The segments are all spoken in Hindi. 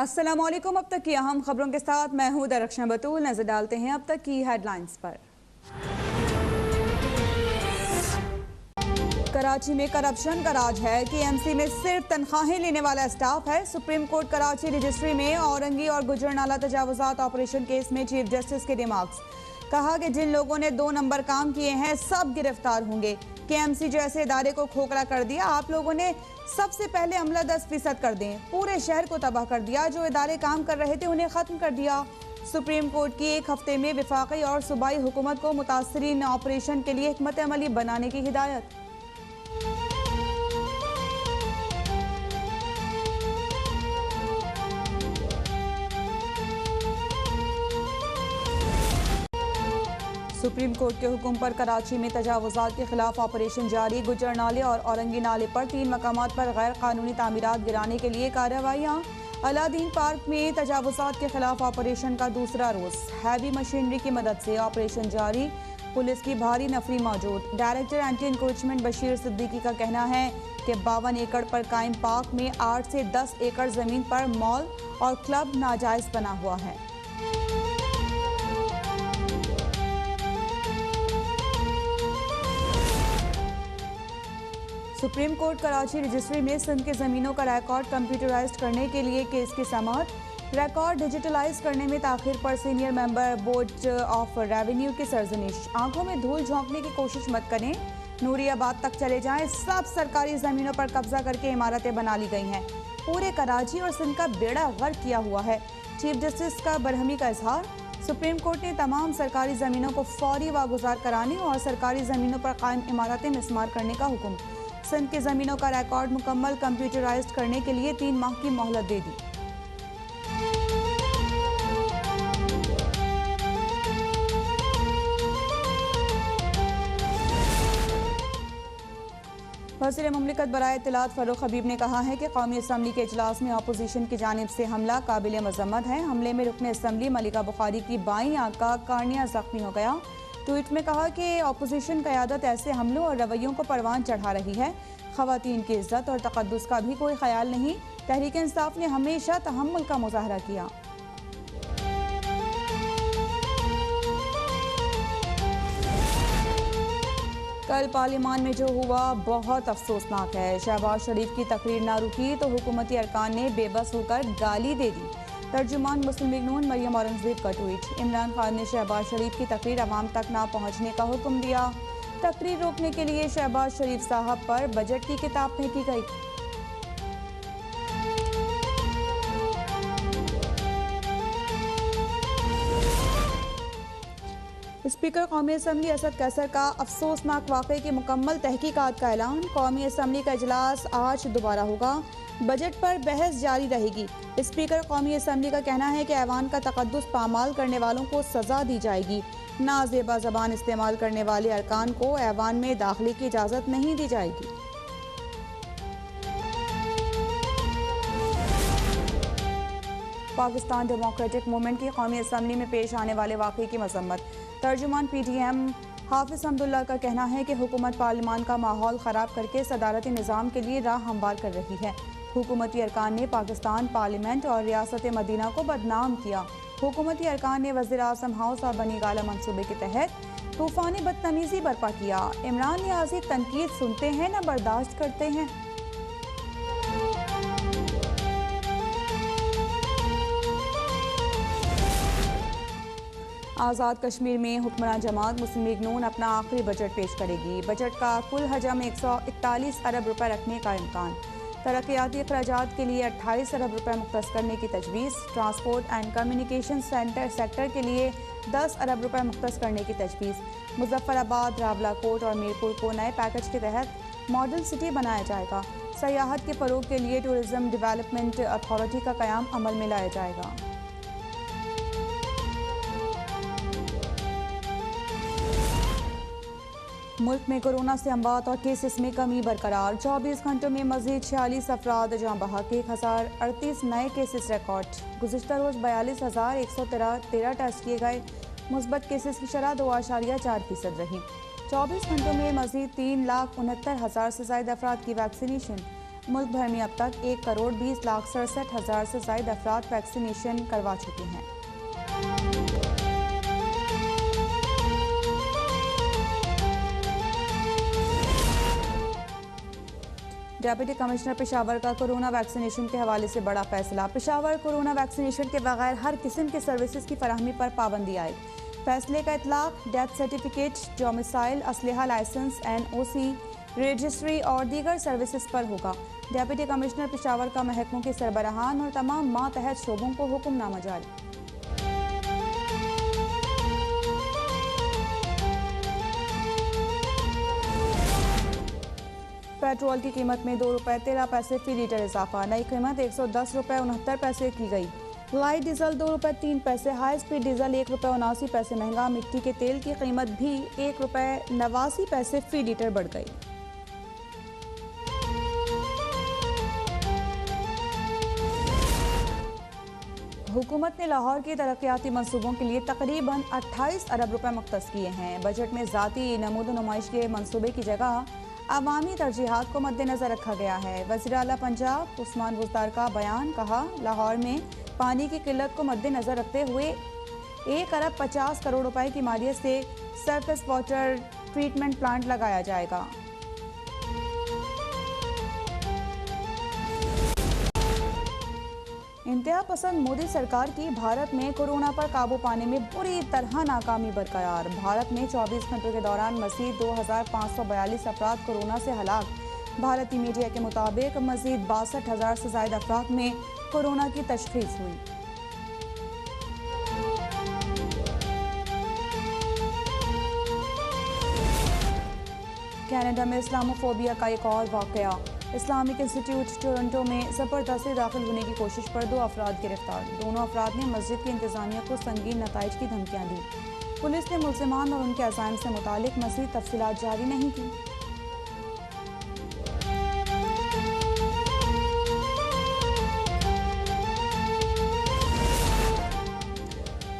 अस्सलामुअलैकुम। अब तक की अहम खबरों के साथ मैं हूं दरख्शां बतूल। नजर डालते हैं अब तक की हेडलाइंस पर। कराची में करप्शन का राज है। KMC में सिर्फ तनख्वाहें लेने वाला स्टाफ है। सुप्रीम कोर्ट कराची रजिस्ट्री में औरंगी और गुजरनाला तजावुजात ऑपरेशन केस में चीफ जस्टिस के रिमार्क्स। कहा कि जिन लोगों ने 2 नंबर काम किए हैं सब गिरफ्तार होंगे। KMC जैसे इदारे को खोखला कर दिया। आप लोगों ने सबसे पहले अमला 10% कर दें। पूरे शहर को तबाह कर दिया। जो इदारे काम कर रहे थे उन्हें खत्म कर दिया। सुप्रीम कोर्ट की 1 हफ्ते में वफाकी और सूबाई हुकूमत को मुतासरीन ऑपरेशन के लिए हिकमत अमली बनाने की हिदायत। सुप्रीम कोर्ट के हुक्म पर कराची में तजावुजात के खिलाफ ऑपरेशन जारी। गुजर नाले और औरंगी नाले पर 3 मकामात पर गैर कानूनी तामीरात गिराने के लिए कार्रवाइयाँ। अलादीन पार्क में तजावुजात के खिलाफ ऑपरेशन का दूसरा रोज। हैवी मशीनरी की मदद से ऑपरेशन जारी। पुलिस की भारी नफरी मौजूद। Director anti encroachment Bashir Siddiqui का कहना है कि 52 एकड़ पर कायम पार्क में 8 से 10 एकड़ जमीन पर मॉल और क्लब नाजायज बना हुआ है। सुप्रीम कोर्ट कराची रजिस्ट्री में सिंध की ज़मीनों का रिकॉर्ड कंप्यूटराइज्ड करने के लिए केस की समाअत। रिकॉर्ड डिजिटलाइज करने में ताखिर पर senior member board of revenue की सरजनिश। आंखों में धूल झोंकने की कोशिश मत करें, नूरियाबाद तक चले जाएं। सब सरकारी ज़मीनों पर कब्जा करके इमारतें बना ली गई हैं। पूरे कराची और सिंध का बेड़ा गर्क किया हुआ है। चीफ जस्टिस का बरहमी का इजहार। सुप्रीम कोर्ट ने तमाम सरकारी ज़मीनों को फौरी वागुजार कराने और सरकारी ज़मीनों पर कायम इमारतें मिस्मार करने का हुक्म। सिंध की ज़मीनों का रिकॉर्ड मुकम्मल कंप्यूटराइज्ड करने के लिए 3 माह की मोहलत दे दी। वज़ीर मुमलिकत बराए इत्तलात फ़ारूक हबीब ने कहा है कि कौमी असम्बली के इजलास में अपोजिशन की जानिब से हमला काबिल मज़म्मत है। हमले में रुकन असम्बली मलिका बुखारी की बाईं आंख का कार्निया जख्मी हो गया। ट्वीट में कहा कि अपोजिशन क़यादत ऐसे हमलों और रवैयों को परवान चढ़ा रही है। ख़वातीन की इज्जत और तक़द्दुस का भी कोई ख्याल नहीं। तहरीक इंसाफ ने हमेशा तहम्मुल का मुज़ाहरा किया। कल पार्लियामान में जो हुआ बहुत अफसोसनाक है। शहबाज शरीफ की तकरीर ना रुकी तो हुकूमती अरकान ने बेबस होकर गाली दे दी। तर्जुमान मुस्लिम लीग नून मरियम औरंगज़ेब का ट्वीट। इमरान खान ने शहबाज शरीफ की तकरीर अवाम तक ना पहुँचने का हुक्म दिया। तकरीर रोकने के लिए शहबाज शरीफ साहब पर बजट की किताब फेंकी गई। स्पीकर कौमी असम्बली असद कैसर का अफसोसनाक वाक़े की मुकम्मल तहकीकात का ऐलान। कौमी असम्बली का इजलास आज दोबारा होगा। बजट पर बहस जारी रहेगी। स्पीकर कौमी असम्बली का कहना है कि ऐवान का तक़द्दुस पामाल करने वालों को सज़ा दी जाएगी। नाज़ेबा ज़बान इस्तेमाल करने वाले अरकान को ऐवान में दाखिले की इजाज़त नहीं दी जाएगी। पाकिस्तान डेमोक्रेटिक मूवमेंट की कौमी असम्बली में पेश आने वाले वाक़े की मज़म्मत। तर्जुमान PTM हाफिज़ हमदुल्ला का कहना है कि हुकूमत पार्लियामान का माहौल ख़राब करके सदारती निज़ाम के लिए राह हमवार कर रही है। हुकूमती अरकान ने पाकिस्तान पार्लियामेंट और रियासत मदीना को बदनाम किया। हुकूमती अरकान ने वज़ीर आज़म हाउस और बनी गाला मनसूबे के तहत तूफ़ानी बदतमीज़ी बर्पा किया। इमरान नियाज़ी तनकीद सुनते हैं न बर्दाश्त करते हैं। आज़ाद कश्मीर में हुक्मरान जमात मुस्लिम लीग नून अपना आखिरी बजट पेश करेगी। बजट का कुल हजम 141 अरब रुपए रखने का इम्कान। तरक्याती अखराजात के लिए 28 अरब रुपए मुख्तस करने की तजवीज़। ट्रांसपोर्ट एंड कम्युनिकेशन सेक्टर के लिए 10 अरब रुपए मुख्तस करने की तजवीज़। मुजफ्फराबाद, रावलाकोट और मीरपुर को नए पैकेज के तहत मॉडल सिटी बनाया जाएगा। सयाहत के फ़रोग के लिए टूरिज़म डेवलपमेंट अथॉरिटी का क़याम अमल में लाया जाएगा। मुल्क में कोरोना से अमवात और केसेस में कमी बरकरार। 24 घंटों में मज़ीद 46 अफराद जाँ बहक। 1038 नए केसेस रिकॉर्ड। गुज़िश्ता रोज़ 42,113 टेस्ट किए गए। मुस्बत केसेस की शरह 2.4% रही। 24 घंटों में मज़ीद 3,69,000 से ज़ायद अफराद की वैक्सीनेशन। मुल्क भर में अब तक 1,20,67,000 से ज्यादा अफराद वैक्सीनेशन करवा चुके हैं। डेप्यूटी कमिश्नर पेशावर का कोरोना वैक्सीनेशन के हवाले से बड़ा फैसला। पेशावर कोरोना वैक्सीनेशन के बगैर हर किस्म के सर्विसेज की फराहमी पर पाबंदी आए। फैसले का इतलाक डेथ सर्टिफिकेट, डोमिसाइल, असलहा लाइसेंस, NOC, रजिस्ट्री और दीगर सर्विसेज पर होगा। डेप्यूटी कमिश्नर पेशावर का महकमों के सरबराहान और तमाम मातहत शोबों को हुक्मनामा जारी। पेट्रोल की कीमत में 2 रुपये 13 पैसे फी लीटर इजाफा। नई कीमत 110 रुपये 69 पैसे की गई। लाइट डीजल 2 रुपये 3 पैसे, हाई स्पीड डीजल 1 रुपये 79 पैसे महंगा। मिट्टी के तेल की कीमत भी 1 रुपये 89 पैसे फी लीटर बढ़ गई। हुकूमत ने लाहौर के तरक्याती मंसूबों के लिए तकरीबन 28 अरब रुपए मुख्तस किए हैं। बजट में ज़ाती नमूद नुमाइश के मंसूबे की जगह अवामी तरजीहात को मद्देनजर रखा गया है। वज़ीर आला पंजाब उस्मान बुज़दार का बयान, कहा लाहौर में पानी की किल्लत को मद्देनजर रखते हुए 1 अरब 50 करोड़ रुपए की मालियत से सरफेस वाटर ट्रीटमेंट प्लांट लगाया जाएगा। इंतहा पसंद मोदी सरकार की भारत में कोरोना पर काबू पाने में बुरी तरह नाकामी बरकरार। भारत में 24 घंटों के दौरान मज़ीद 2,542 अफराद कोरोना से हलाक। भारतीय मीडिया के मुताबिक मज़ीद 62,000 से ज़ायद अफराद में कोरोना की तशख़ीस हुई। कनाडा में इस्लामोफोबिया का एक और वाक़या। इस्लामिक इंस्टीट्यूट टोरंटो में ज़बरदस्ती दाखिल होने की कोशिश पर 2 अफराद गिरफ्तार। दोनों अफराद ने मस्जिद की इंतज़ामिया को संगीन नताइज की धमकियाँ दी। पुलिस ने मुल्ज़िमान और उनके अज़ाइम से मुतालिक मज़ीद तफसीलात जारी नहीं की।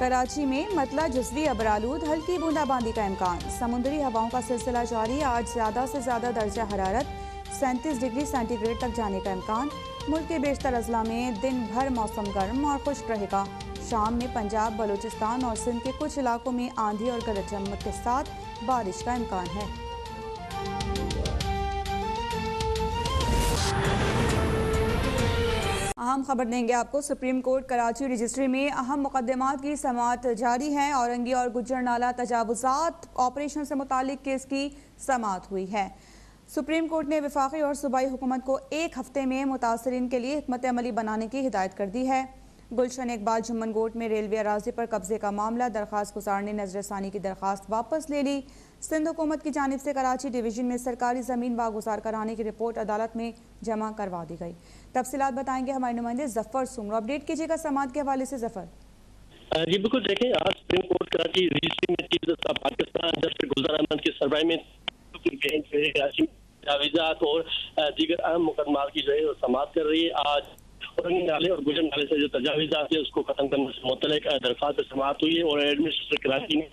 कराची में मतला जज़वी अबरालूद, हल्की बूंदाबांदी का इम्कान। समुद्री हवाओं का सिलसिला जारी। आज ज़्यादा से ज़्यादा दर्जा हरारत 37 डिग्री सेंटीग्रेड तक जाने का इम्कान। मुल्क के बेशतर अजला में दिन भर मौसम गर्म और खुश्क रहेगा। शाम में पंजाब, बलूचिस्तान और सिंध के कुछ इलाकों में आंधी और गरज चमक के साथ बारिश का इम्कान है। अहम खबर देंगे आपको। सुप्रीम कोर्ट कराची रजिस्ट्री में अहम मुकदमात की समाअत जारी है। औरंगी और गुज्जर नाला तजावुजात ऑपरेशन से मुतालिक केस की समाअत हुई है। सुप्रीम कोर्ट ने वफाकी और सूबाई हुकूमत को 1 हफ्ते में मुतासरीन के लिए हिकमत अमली बनाने की हिदायत कर दी है। गुलशन इकबाल जुम्मन गोट में रेलवे अराजी पर कब्जे का मामला। दरख्वास्त गुजार ने नजरसानी की दरख्वास्त वापस ले ली। सिंध हुकूमत की जानिब से कराची डिवीजन में सरकारी जमीन वागुजार कराने की रिपोर्ट अदालत में जमा करवा दी गई। तफसीलात बताएंगे हमारे नुमाइंदे जफर सुमरो। अपडेट कीजिएगा समाअत के हवाले से जफर। जी बिल्कुल, देखें आज सुप्रीम कोर्ट कराची रजिस्ट्री में चीफ जस्टिस पाकिस्तान जस्टिस गुलजार अहमद की सरबराही में कराची तजावीज़ात और दीगर अहम मुकदमात की जो है समाअत कर रही है। आज औरंगी नाले और गुजर नाले से जो तजावीज़ात है उसको खत्म करने से मुतल्लिक दरख्वास्त समाअत हुई है और एडमिनिस्ट्रेटर कराची में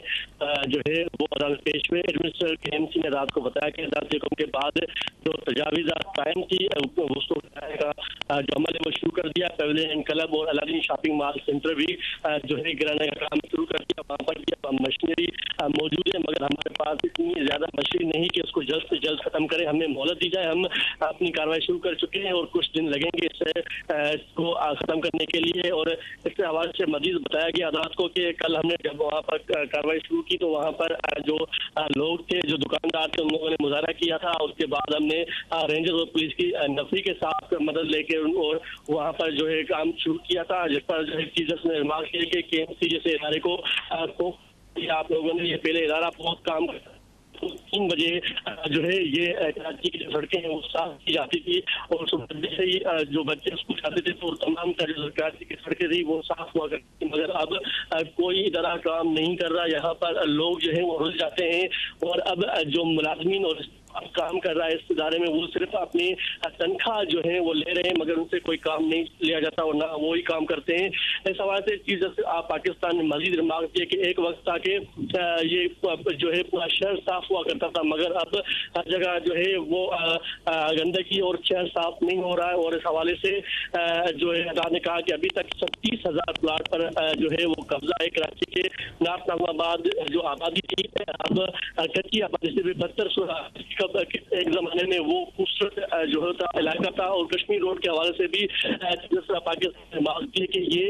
जो है वो अदालत पेश हुए। एडमिनिस्ट्रेटर KMC ने रात को बताया कि अदालत हुक्म के बाद जो तजावीज़ात कायम थी उसको जो अमल है वो शुरू कर दिया। पेविलियन क्लब और अलादीन शॉपिंग मॉल सेंटर भी जो है गिराने का काम शुरू कर दिया। वहाँ पर भी मशीनरी मौजूद है, मगर हमारे पास इतनी ज़्यादा मशीनरी नहीं कि उसको जल्द से जल्द खत्म करें। हमें मोहलत दी जाए। हम अपनी कार्रवाई शुरू कर चुके हैं और कुछ दिन लगेंगे इसको खत्म करने के लिए। और इसके हवाले से मजीद बताया गया अदालत को कि कल हमने जब वहाँ पर कार्रवाई शुरू की तो वहाँ पर जो लोग थे, जो दुकानदार थे, उन लोगों ने मुजाहरा किया था। उसके बाद हमने रेंजर्स और पुलिस की नफरी के साथ मदद लेके और वहाँ पर जो है काम शुरू किया था, जिस पर जो है चीजर्स ने रिमार्क किया कि KMC जैसे इदारे को आप लोगों ने ये पहले इदारा बहुत काम करता 3 बजे जो है ये कराची की जो सड़कें हैं वो साफ की जाती थी और सुबह से ही जो बच्चे स्कूल जाते थे तो तमाम जो कराची की सड़कें थी वो साफ हुआ करती थी। मगर अब कोई इदारा काम नहीं कर रहा। यहाँ पर लोग जो है वो रुल जाते हैं और अब जो मुलाजमीन और अब काम कर रहा है इस इदारे में, वो सिर्फ अपनी तनख्वाह जो है वो ले रहे हैं, मगर उनसे कोई काम नहीं लिया जाता और ना वो ही काम करते हैं। इस हवाले से चीज पाकिस्तान ने मजीद रिमार्क किया कि एक वक्त था कि ये जो है पूरा शहर साफ हुआ करता था, मगर अब हर जगह जो है वो गंदगी और शहर साफ नहीं हो रहा है। और इस हवाले से जो है अदालत ने कहा कि अभी तक 37,000 प्लाट पर जो है वो कब्जा है। कराची के नार्थ नामाबाद जो आबादी थी अब कच्ची आबादी से भी बदतर एक जमाने में वो खूबसूरत जो होता इलाका था। और कश्मीर रोड के हवाले से भी पाकिस्तान ने मांग की कि ये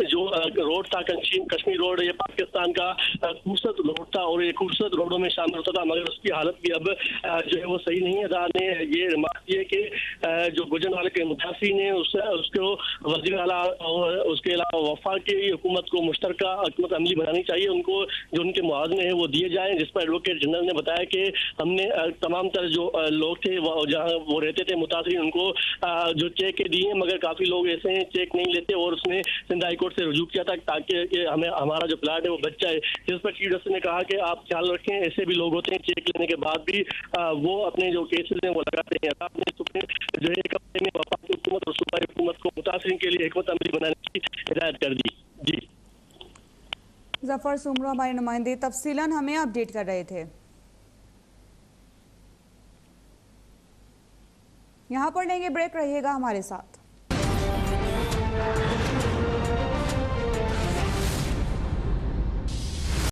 जो रोड था कश्मीर रोड, ये पाकिस्तान का खूबसूरत रोड था और ये खूबसूरत रोडों में शामिल होता था, मगर उसकी हालत भी अब जो है वो सही नहीं है। अदालत ने ये रिमार्क किया कि जो गुजरात के मुतासिर ने उसको वज़ीर आला और उसके अलावा वफाक की हुकूमत को मुश्तरका हुकूमत अमली बनानी चाहिए, उनको जो उनके मुआवजे हैं वो दिए जाएं। जिस पर एडवोकेट जनरल ने बताया कि हमने तमाम तरह जो लोग थे जहाँ वो रहते थे मुतासिर, उनको जो चेक दिए, मगर काफी लोग ऐसे हैं चेक नहीं लेते और उसने सिंध हाई कोर्ट से रुजू किया था ताकि हमें हमारा जो प्लाट है वो बच जाए। जिस पर चीफ जस्टिस ने कहा कि आप ख्याल रखें, ऐसे भी लोग होते हैं चेक लेने के बाद भी वो अपने जो केसेस हैं वो लगाते हैं। आपने सुप्रीम जो है एक हफ्ते में वफाकी हुकूमत और सूबाई हुकूमत को मुतासिरीन के लिए हिकमत अमली बनाने की हिदायत कर दी। जी जफर सुमरो हमारे नुमाइंदे तफसीलन हमें अपडेट कर रहे थे। यहाँ पर लेंगे ब्रेक, रहिएगा हमारे साथ।